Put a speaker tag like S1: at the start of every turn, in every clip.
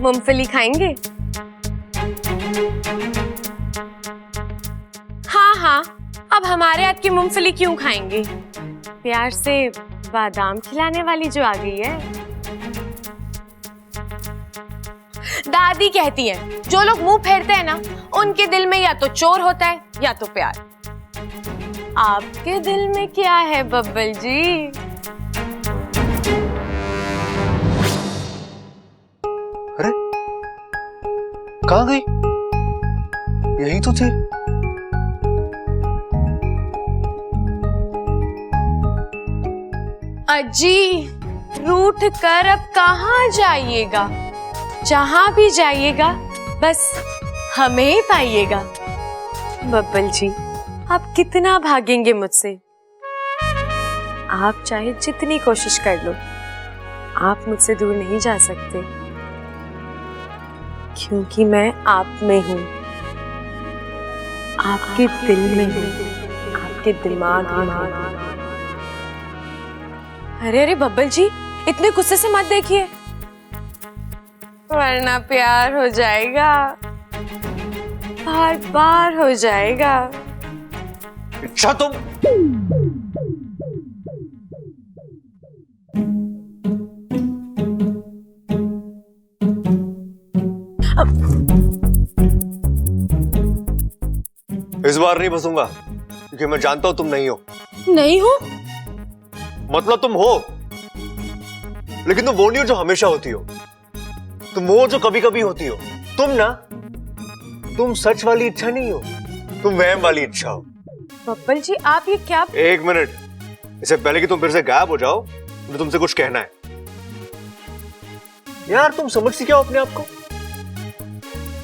S1: मूंगफली खाएंगे? हाँ हाँ, अब हमारे हाथ की मूंगफली क्यों खाएंगे? प्यार से बादाम खिलाने वाली जो आ गई है। दादी कहती है जो लोग मुंह फेरते हैं ना, उनके दिल में या तो चोर होता है या तो प्यार। आपके दिल में क्या है बब्बल जी?
S2: अरे कहाँ गई? यही तो थी।
S1: अजी, रूठ कर अब कहाँ जाइएगा? जहां भी जाइएगा बस हमें ही पाइएगा। बब्बल जी, आप कितना भागेंगे मुझसे? आप चाहे जितनी कोशिश कर लो, आप मुझसे दूर नहीं जा सकते, क्योंकि मैं आप में हूं, आपके दिल में हूं, आपके दिमाग में हूं। अरे अरे बब्बल जी, इतने गुस्से से मत देखिए, वरना प्यार हो जाएगा, बार बार हो जाएगा।
S2: अच्छा तुम इस बार नहीं फंसूंगा, क्योंकि मैं जानता हूं तुम नहीं हो।
S1: नहीं हो?
S2: मतलब तुम हो, लेकिन तुम वो नहीं हो जो हमेशा होती हो। तुम वो जो कभी कभी होती हो। तुम सच वाली इच्छा नहीं हो, तुम वहम वाली इच्छा हो।
S1: बब्बल जी, आप ये क्या?
S2: एक मिनट, इससे पहले कि तुम फिर से गायब हो जाओ, मुझे तुमसे कुछ कहना है। यार तुम समझती क्या हो अपने आप को?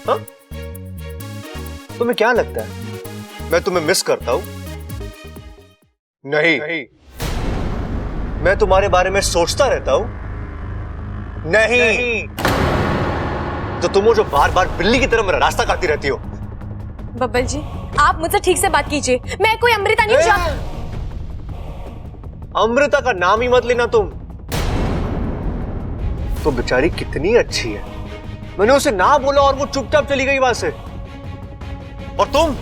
S2: हाँ? तुम्हें क्या लगता है मैं तुम्हें मिस करता हूं? नहीं। मैं तुम्हारे बारे में सोचता रहता हूं? नहीं। तो तुम हो जो बार बार बिल्ली की तरह मेरा रास्ता काटती रहती हो।
S1: बब्बल जी, आप मुझसे ठीक से बात कीजिए, मैं कोई अमृता नहीं हूं।
S2: अमृता का नाम ही मत लेना तुम। तो बेचारी कितनी अच्छी है, मैंने उसे ना बोला और वो चुपचाप चली गई वहां से। और तुम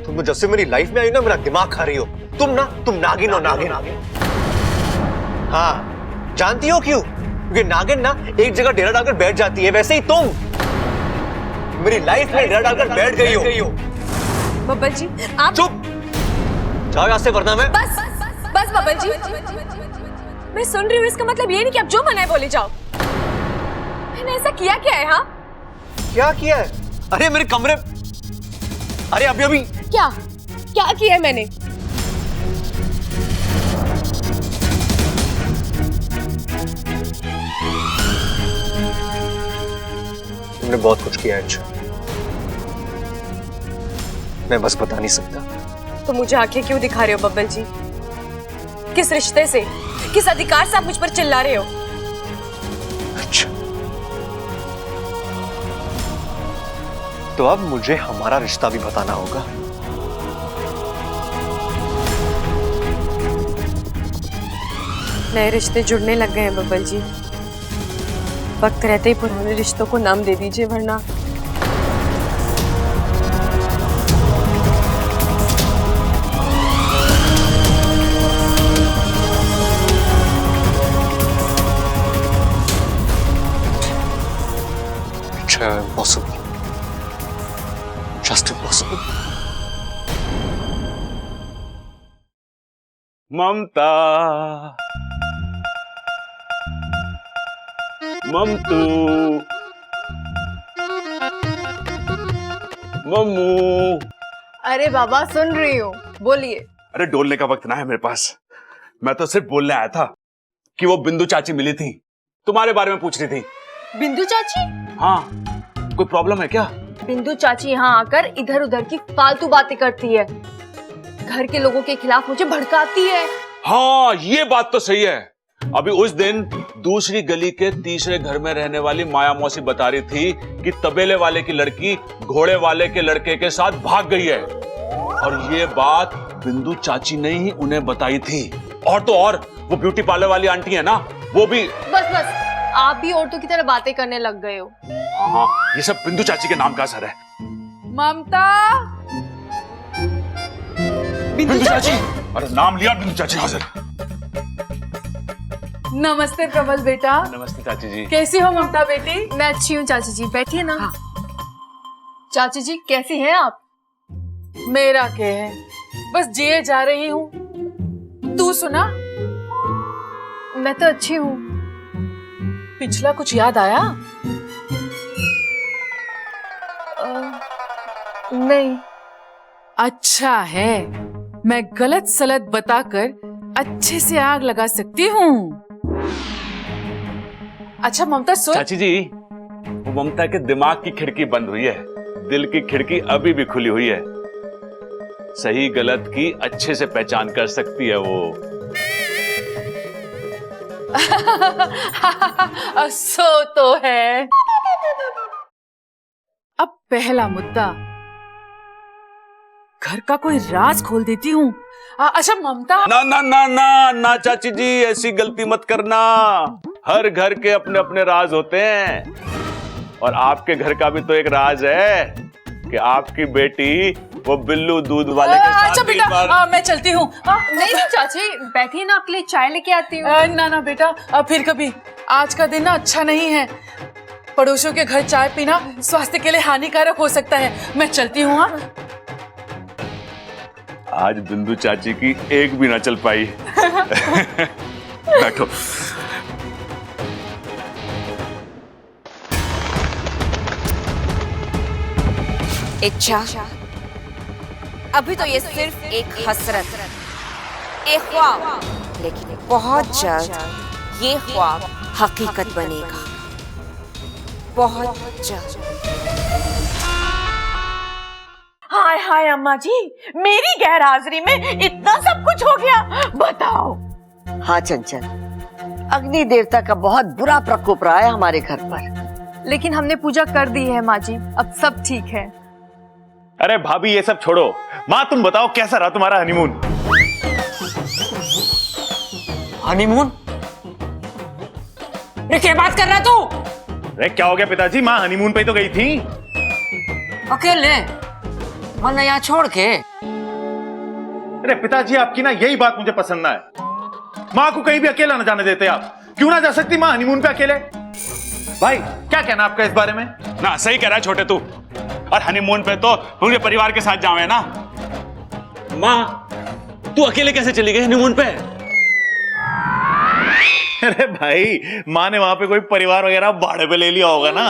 S2: तो जब से मेरी लाइफ में आई ना, मेरा दिमाग खा रही हो। तुम नागिन हो, नागिन। हाँ, जानती हो क्यों? क्योंकि नागिन ना एक जगह डेरा डालकर बैठ जाती है, वैसे ही तुम मेरी लाइफ में डेरा डालकर बैठ गई हो।
S1: बब्बल जी, आप
S2: चुप जाओ यहां से, वरना मैं
S1: बस बब्बल जी, मैं सुन रही हूँ, इसका मतलब ये नहीं कि आप जो मना है बोले जाओ। मैंने ऐसा किया क्या है? हाँ,
S2: क्या किया है? अरे मेरे कमरे, अरे अभी
S1: क्या किया है मैंने?
S2: तुमने बहुत कुछ किया है अच्छा, मैं बस बता नहीं सकता।
S1: तो मुझे आंखें क्यों दिखा रहे हो बब्बल जी? किस रिश्ते से, किस अधिकार से आप मुझ पर चिल्ला रहे हो?
S2: अच्छा, तो अब मुझे हमारा रिश्ता भी बताना होगा।
S1: नए रिश्ते जुड़ने लग गए हैं बब्बल जी, वक्त रहते ही पुराने रिश्तों को नाम दे दीजिए, वरना
S2: Impossible. Just impossible.
S3: ममता, ममतू, मम्मू।
S4: अरे बाबा, सुन रही हूँ, बोलिए।
S3: अरे डोलने का वक्त ना है मेरे पास, मैं तो सिर्फ बोलने आया था कि वो बिंदु चाची मिली थी, तुम्हारे बारे में पूछ रही थी।
S4: बिंदु चाची?
S3: हाँ, कोई प्रॉब्लम है क्या?
S4: बिंदु चाची यहाँ आकर इधर उधर की फालतू बातें करती है, घर के लोगों के खिलाफ मुझे भड़काती है।
S3: हाँ, ये बात तो सही है। अभी उस दिन दूसरी गली के तीसरे घर में रहने वाली माया मौसी बता रही थी कि तबेले वाले की लड़की घोड़े वाले के लड़के के साथ भाग गई है, और ये बात बिंदु चाची ने ही उन्हें बताई थी। और तो और वो ब्यूटी पार्लर वाली आंटी है ना, वो भी।
S4: बस आप भी औरतों की तरह बातें करने लग गए हो।
S3: हाँ, ये सब बिंदु चाची के नाम का असर है।
S5: ममता,
S3: बिंदु चाची, अरे नाम लिया बिंदु चाची हाजिर।
S5: नमस्ते प्रबल बेटा।
S3: नमस्ते चाची जी।
S5: कैसी हो ममता बेटी?
S4: मैं अच्छी हूँ चाची जी, बैठिए ना। चाची जी कैसी हैं आप?
S5: मेरा क्या है, बस जिए जा रही हूँ। तू सुना?
S4: मैं तो अच्छी हूँ।
S5: पिछला कुछ याद आया?
S4: नहीं।
S5: अच्छा है, मैं गलत सलत बताकर अच्छे से आग लगा सकती हूँ। अच्छा ममता सुन।
S3: चाची जी, वो ममता के दिमाग की खिड़की बंद हुई है, दिल की खिड़की अभी भी खुली हुई है। सही गलत की अच्छे से पहचान कर सकती है वो।
S5: सो तो है। अब पहला मुद्दा, घर का कोई राज खोल देती हूँ। अच्छा ममता।
S3: ना ना ना ना ना चाची जी, ऐसी गलती मत करना। हर घर के अपने अपने राज होते हैं, और आपके घर का भी तो एक राज है कि आपकी बेटी वो बिल्लू दूध वाले के साथ
S5: अच्छा बेटा, मैं चलती हूँ।
S4: नहीं चाची, बैठिए ना, आपके लिए चाय लेके आती हूँ।
S5: ना ना बेटा, फिर कभी। आज का दिन ना अच्छा नहीं है। पड़ोसियों के घर चाय पीना स्वास्थ्य के लिए हानिकारक हो सकता है। मैं चलती हूँ।
S3: आज बिंदु चाची की एक भी ना चल पाई। बैठो।
S6: इच्छा, अभी तो ये सिर्फ एक हसरत, एक ख्वाब, लेकिन बहुत जल्द ये ख्वाब हकीकत बनेगा, बहुत जल्द।
S7: हाय हाय अम्मा जी, मेरी गैर हाजिरी में इतना सब कुछ हो गया, बताओ।
S8: हाँ चंचल, अग्नि देवता का बहुत बुरा प्रकोप रहा है हमारे घर पर।
S4: लेकिन हमने पूजा कर दी है माँ जी, अब सब ठीक है।
S9: अरे भाभी ये सब छोड़ो, माँ तुम बताओ कैसा रहा तुम्हारा हनीमून?
S8: हनीमून? क्या बात कर रहा तू?
S9: अरे क्या हो गया पिताजी, माँ हनीमून पे तो गई थी।
S8: अकेले? वरना यहाँ छोड़ के?
S9: अरे पिताजी आपकी ना यही बात मुझे पसंद ना है। माँ को कहीं भी अकेला न जाने देते आप। क्यों ना जा सकती माँ हनीमून पे अकेले? भाई क्या कहना आपका इस बारे में?
S3: ना सही कह रहा है छोटे तू, और हनीमून पे तो पूरे परिवार के साथ जावे ना। माँ तू अकेले कैसे चली गई हनीमून पे?
S9: अरे भाई माँ ने वहां पे कोई परिवार वगैरह भाड़े पे ले लिया होगा ना।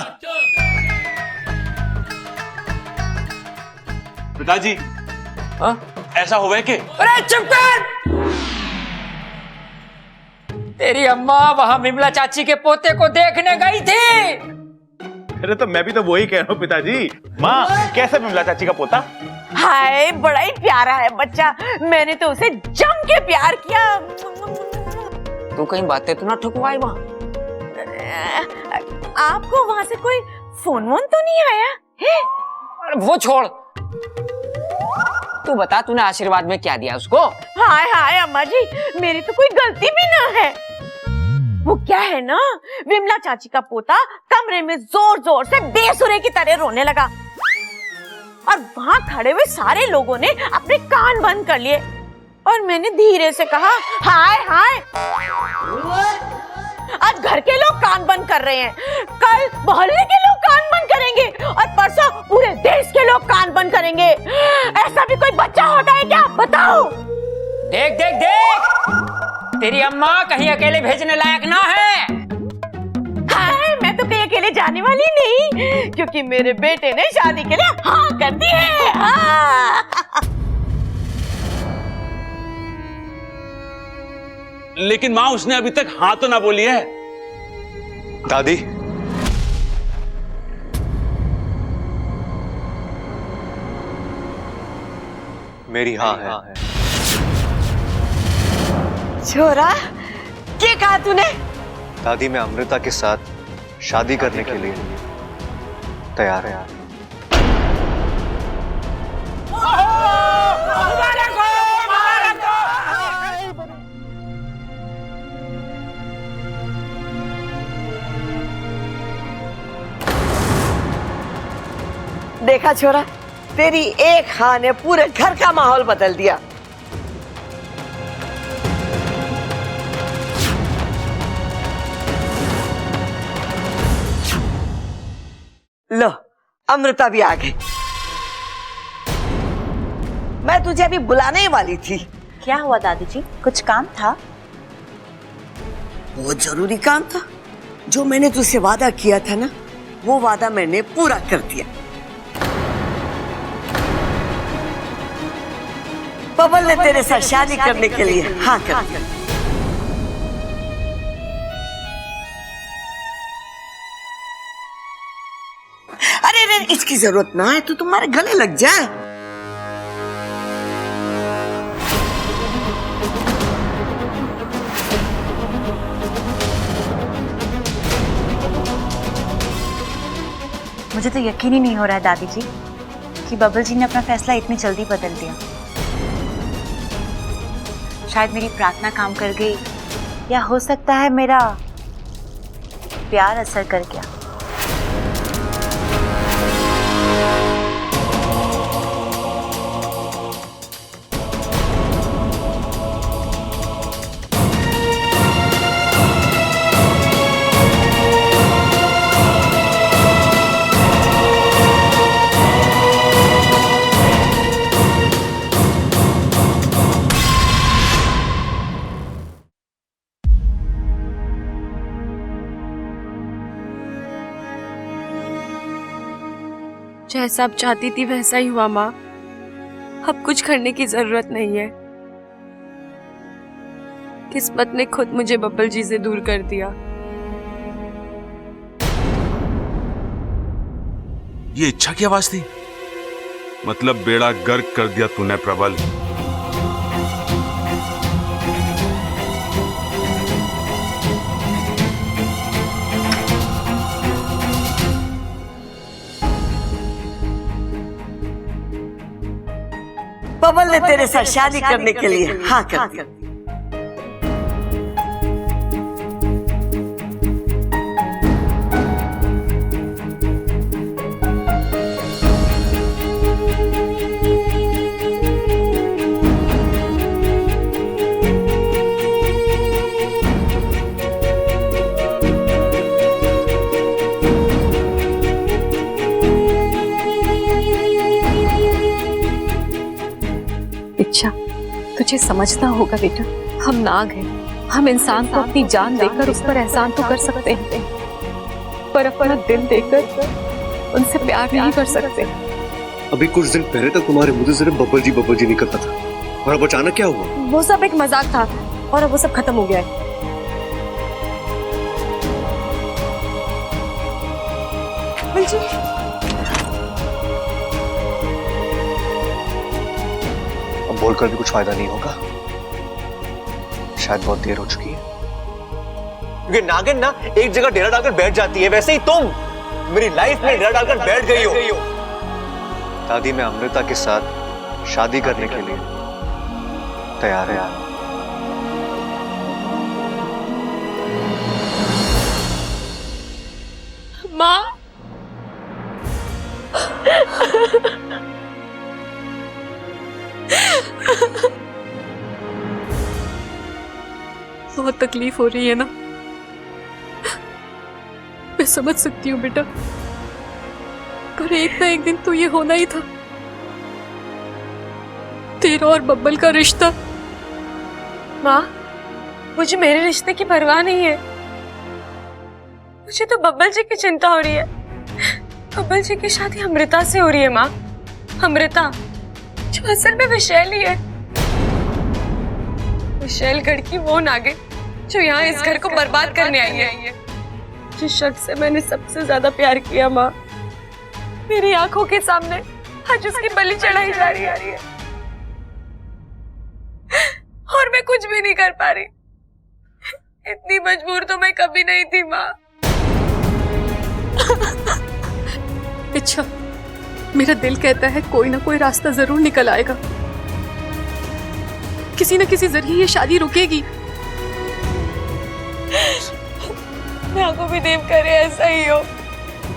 S3: पिताजी ऐसा हुआ कि?
S8: अरे चुप कर! तेरी अम्मा वहां विमला चाची के पोते को देखने गई थी।
S9: अरे तो मैं भी तो वही कह रहा हूँ पिताजी। माँ कैसे विमला चाची का पोता?
S7: हाय बड़ा ही प्यारा है बच्चा, मैंने तो उसे जम के प्यार किया।
S8: तू कहीं बातें तो ना ठुकवाई माँ?
S7: आपको वहां से कोई फोन वोन तो नहीं आया है?
S8: अरे वो छोड़, तू बता तूने आशीर्वाद में क्या दिया उसको?
S7: हाय हाय अम्मा जी, मेरी तो कोई गलती भी ना है। वो क्या है ना, विमला चाची का पोता कमरे में जोर जोर से बेसुरे की तरह रोने लगा, और वहां खड़े हुए सारे लोगों ने अपने कान बंद कर लिए, और मैंने धीरे से कहा हाय हाय। आज घर के लोग कान बंद कर रहे हैं, कल मोहल्ले के लोग कान बंद करेंगे, और परसों पूरे देश के लोग कान बंद करेंगे। ऐसा भी कोई बच्चा होता है क्या, बताओ?
S8: देख देख देख, तेरी अम्मा कहीं अकेले भेजने लायक ना है।
S7: हाय, मैं तो कहीं अकेले जाने वाली नहीं, क्योंकि मेरे बेटे ने शादी के लिए हाँ कर दी है। हाँ।
S3: लेकिन माँ उसने अभी तक हाँ तो ना बोली है।
S2: दादी, मेरी हाँ है।
S7: छोरा, क्या कहा तूने?
S2: दादी मैं अमृता के साथ शादी करने के लिए तैयार है।
S8: देखा छोरा, तेरी एक हाँ ने पूरे घर का माहौल बदल दिया। लो, अमृता भी आ गई। मैं तुझे अभी बुलाने ही वाली थी।
S7: क्या हुआ दादी जी, कुछ काम था?
S8: बहुत जरूरी काम था। जो मैंने तुझसे वादा किया था ना, वो वादा मैंने पूरा कर दिया। बबल ने तेरे साथ शादी करने के लिए हाँ कर दिया। अरे अरे, इसकी जरूरत ना है, तू तुम्हारे गले लग जाए।
S7: मुझे तो यकीन ही नहीं हो रहा है दादी जी कि बबल जी ने अपना फैसला इतनी जल्दी बदल दिया। शायद मेरी प्रार्थना काम कर गई, या हो सकता है मेरा प्यार असर कर गया।
S1: जैसा अब चाहती थी वैसा ही हुआ माँ। अब कुछ करने की जरूरत नहीं है। किस्मत ने खुद मुझे बब्बल जी से दूर कर दिया।
S3: ये इच्छा की आवाज थी? मतलब बेड़ा गर्क कर दिया तूने प्रबल।
S8: बबल ने तेरे साथ शादी करने के लिए हाँ कर दिया।
S1: इच्छा, तुझे समझना होगा बेटा, हम नाग हैं। हम इंसान को अपनी जान देकर उस पर एहसान तो कर सकते हैं, पर अपना दिल देकर उनसे प्यार नहीं कर सकते।
S2: अभी कुछ दिन पहले तक तुम्हारे मुंह से सिर्फ बब्बल जी नहीं करता था, और अब अचानक क्या हुआ?
S1: वो सब एक मजाक था और अब वो सब खत्म हो गया है।
S2: अब बोलकर भी कुछ फायदा नहीं होगा, शायद बहुत देर हो चुकी है। क्योंकि नागिन ना एक जगह डेरा डालकर बैठ जाती है, वैसे ही तुम मेरी लाइफ में डेरा डालकर बैठ गई हो। दादी, मैं अमृता के साथ शादी करने के लिए तैयार है।
S1: माँ, बहुत तकलीफ हो रही है ना? मैं समझ सकती हूँ बेटा, पर एक ना एक दिन तो ये होना ही था। तेरा और बब्बल का रिश्ता। माँ, मुझे मेरे रिश्ते की परवाह नहीं है। मुझे तो बब्बल जी की चिंता हो रही है। बब्बल जी की शादी अमृता से हो रही है माँ। अमृता जो असल में विशैली है। विशैलगढ़ की वो नागिन जो यहाँ इस घर को बर्बाद करने आई है। जिस शख्स से मैंने सबसे ज्यादा प्यार किया माँ, मेरी आंखों के सामने आज उसकी बलि चढ़ाई जा रही है और मैं कुछ भी नहीं कर पा रही। इतनी मजबूर तो मैं कभी नहीं थी माँ। अच्छा, मेरा दिल कहता है कोई ना कोई रास्ता जरूर निकल आएगा। किसी न किसी जरिए ये शादी रुकेगी। मैं को भी देव करे ऐसा ही हो।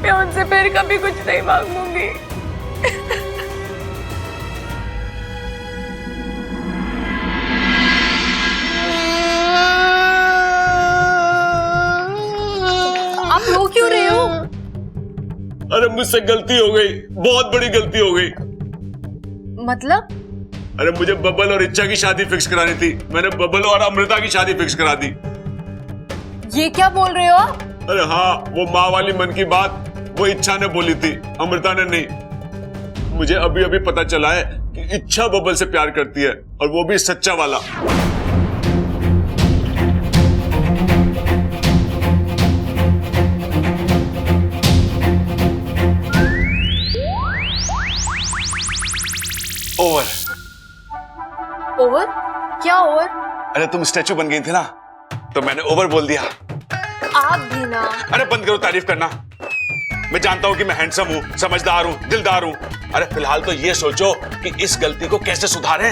S1: मैं उनसे फिर कभी कुछ नहीं मांगूंगी।
S4: आप रो क्यों रहे हो?
S3: अरे मुझसे गलती हो गई, बहुत बड़ी गलती हो गई।
S4: मतलब?
S3: अरे मुझे बबल और इच्छा की शादी फिक्स करानी थी, मैंने बबल और अमृता की शादी फिक्स करा दी।
S4: ये क्या बोल रहे हो आप?
S3: अरे हाँ, वो माँ वाली मन की बात वो इच्छा ने बोली थी, अमृता ने नहीं। मुझे अभी अभी पता चला है कि इच्छा बबल से प्यार करती है, और वो भी सच्चा वाला। ओवर।
S4: ओवर? क्या ओवर?
S3: अरे तुम स्टैचू बन गई थी ना, तो मैंने ओवर बोल दिया।
S4: आप भी ना।
S3: अरे बंद करो तारीफ करना। मैं जानता हूं कि मैं हैंडसम हूं, समझदार हूं, दिलदार हूं। अरे फिलहाल तो ये सोचो कि इस गलती को कैसे सुधारें।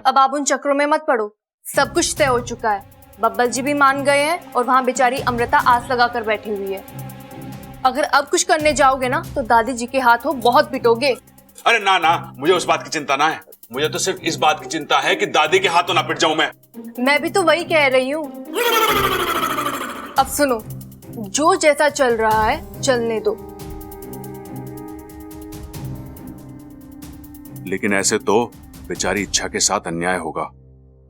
S4: अब आप उन चक्रों में मत पड़ो, सब कुछ तय हो चुका है। बब्बल जी भी मान गए हैं और वहां बेचारी अमृता आस लगा कर बैठी हुई है। अगर अब कुछ करने जाओगे ना तो दादी जी के हाथों बहुत पिटोगे।
S3: अरे ना ना, मुझे उस बात की चिंता ना है, मुझे तो सिर्फ इस बात की चिंता है कि दादी के हाथों ना पिट जाऊं मैं
S4: भी तो वही कह रही हूँ। अब सुनो, जो जैसा चल रहा है चलने दो।
S3: लेकिन ऐसे तो बेचारी इच्छा के साथ अन्याय होगा,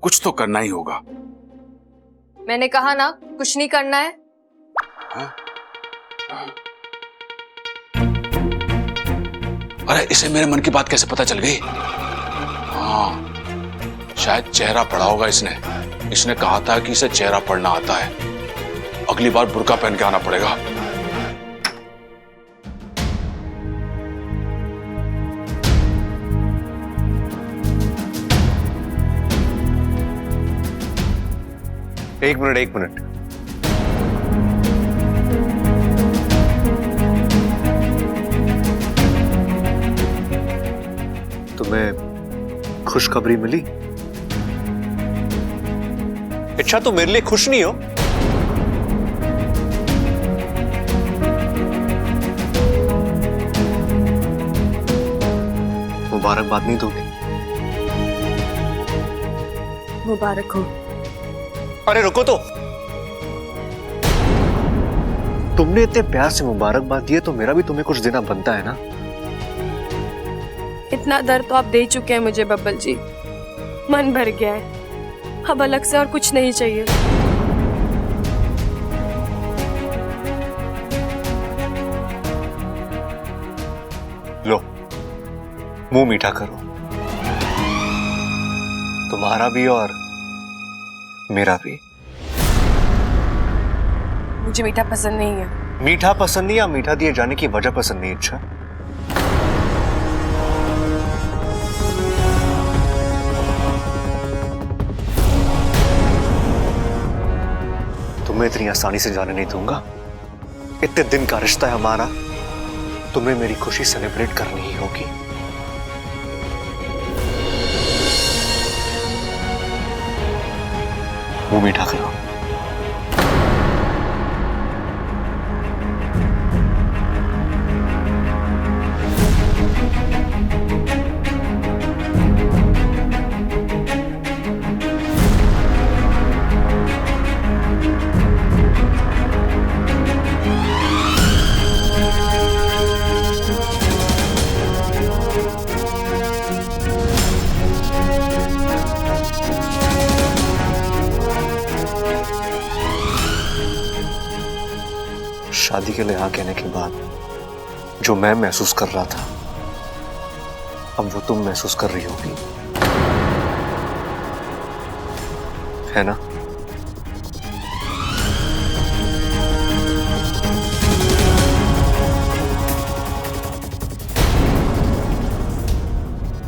S3: कुछ तो करना ही होगा।
S4: मैंने कहा ना, कुछ नहीं करना है।
S3: अरे इसे मेरे मन की बात कैसे पता चल गई? हाँ, शायद चेहरा पढ़ा होगा इसने। इसने कहा था कि इसे चेहरा पढ़ना आता है। अगली बार बुर्का पहन के आना पड़ेगा।
S2: एक मिनट। तुम्हें खुशखबरी मिली? इच्छा, तुम मेरे लिए खुश नहीं हो? मुबारकबाद नहीं दोगे?
S1: मुबारक हो।
S2: अरे रुको तो, तुमने इतने प्यार से मुबारकबाद दिए तो मेरा भी तुम्हें कुछ देना बनता है ना।
S1: इतना दर्द तो आप दे चुके हैं मुझे बब्बल जी, मन भर गया है। अब अलग से और कुछ नहीं चाहिए।
S2: लो, मुंह मीठा करो, तुम्हारा भी और मेरा भी।
S1: मुझे मीठा पसंद नहीं है।
S2: मीठा पसंद नहीं या मीठा दिए जाने की वजह पसंद नहीं? अच्छा, तुम्हें इतनी आसानी से जाने नहीं दूंगा। इतने दिन का रिश्ता है हमारा, तुम्हें मेरी खुशी सेलिब्रेट करनी ही होगी। मुंह मीठा करो। शादी के लिए हाँ कहने के बाद जो मैं महसूस कर रहा था, अब वो तुम महसूस कर रही होगी, है ना?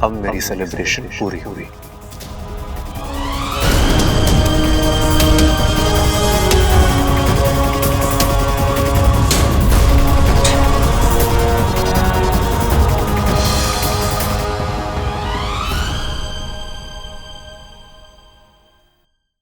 S2: अब मेरी सेलिब्रेशन पूरी हुई।